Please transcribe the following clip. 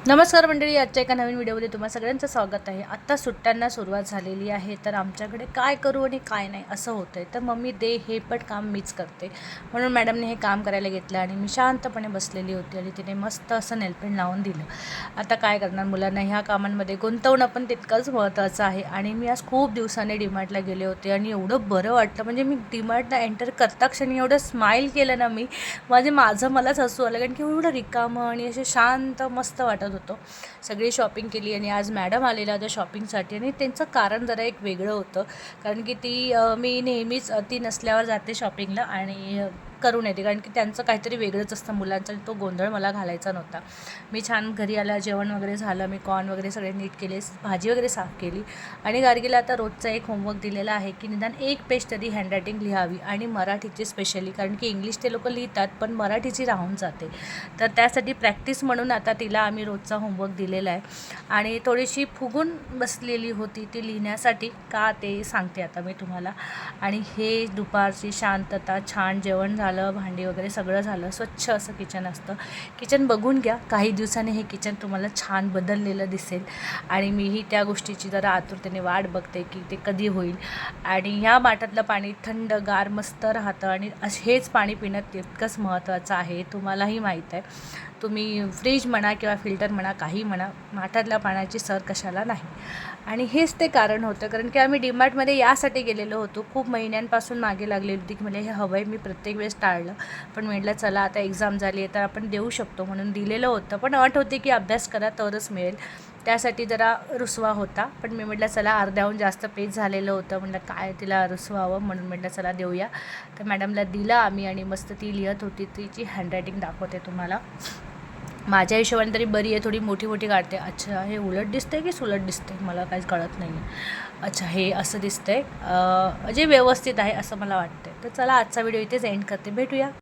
नमस्कार मंडळी, आजच्या एका नवीन व्हिडिओमध्ये तुम्हा सगळ्यांचं स्वागत आहे. आत्ता सुट्ट्यांना सुरुवात झालेली आहे, तर आमच्याकडे काय करू आणि काय नाही असं होतं आहे. तर मम्मी दे हे पण काम मीच करते, म्हणून मॅडमने हे काम करायला घेतलं आणि मी शांतपणे बसलेली होती आणि तिने मस्त असं नेलपेंट लावून दिलं. आता काय करणार, मुलांना ह्या कामांमध्ये गुंतवणं पण तितकंच महत्त्वाचं आहे. आणि मी आज खूप दिवसाने डीमार्टला गेले होते आणि एवढं बरं वाटलं. म्हणजे मी डीमार्टला एंटर करता क्षणी एवढं स्माईल केलं ना मी, माझं मलाच हसू आलं, कारण की एवढं रिकामं आणि असे शांत मस्त वाटत होतं. सगळी शॉपिंग केली आणि आज मॅडम आलेल्या होत्या शॉपिंगसाठी आणि त्यांचं कारण जरा एक वेगळं होतं. कारण की मी नेहमीच ती नसल्यावर जाते शॉपिंगला आणि करून येते, कारण की त्यांचं काहीतरी वेगळंच असतं मुलांचा, तो गोंधळ मला घालायचा नव्हता. मी छान घरी आला, जेवण वगैरे झालं, मी कॉर्न वगैरे सगळे नीट केले, भाजी वगैरे साफ केली आणि गार्गीला आता रोजचा एक होमवर्क दिलेला आहे की निदान एक पेज तरी हँडरायटिंग लिहावी आणि मराठीची स्पेशली, कारण की इंग्लिश ते लोक लिहितात पण मराठीची राहून जाते. तर त्यासाठी प्रॅक्टिस म्हणून आता तिला आम्ही रोजचा होमवर्क दिलेला आहे आणि थोडीशी फुगून बसलेली होती ती लिहिण्यासाठी, का ते सांगते आता मी तुम्हाला. आणि हे दुपारची शांतता, छान जेवण झालं, भांडी वगैरे सगळं झालं, स्वच्छ असं किचन असतं. किचन बघून घ्या, काही दिवसांनी हे किचन तुम्हाला छान बदललेलं दिसेल आणि मीही त्या गोष्टीची जरा आतुरतेने वाट बघते की ते कधी होईल. आणि ह्या माठातलं पाणी थंडगार मस्त राहतं आणि हेच पाणी पिणं तितकंच महत्त्वाचं आहे, तुम्हालाही माहीत आहे. तुम्ही फ्रीज म्हणा किंवा फिल्टर म्हणा, काही म्हणा, माठातल्या पाण्याची सर कशाला नाही. आणि हेच ते कारण होतं, कारण की आम्ही डीमार्टमध्ये यासाठी गेलेलो होतो. खूप महिन्यांपासून मागे लागलेली होती की मला हे हवं आहे. मी प्रत्येक वेळेस टाळलं, पण म्हटलं चला आता एक्झाम झाली आहे तर आपण देऊ शकतो, म्हणून दिलेलं होतं. पण अट होती की अभ्यास करा तरच मिळेल, त्यासाठी जरा रुसवा होता. पण मी म्हटलं चला, अर्ध्याहून जास्त पेज झालेलं होतं, म्हटलं काय तिला रुसवावं, म्हणून म्हटलं चला देऊया. तर मॅडमला दिलं आम्ही आणि मस्त ती लिहित होती. तिची हँडरायटिंग दाखवते तुम्हाला. माझ्या हिशोबाने तरी बरी आहे, थोडी मोठी मोठी काढते. अच्छा, हे उलट दिसतंय की सुलट दिसतंय मला काहीच कळत नाही आहे. अच्छा, हे असं दिसतंय, म्हणजे व्यवस्थित आहे असं मला वाटतं. तर चला, आजचा व्हिडिओ इथेच एंड करते, भेटूया.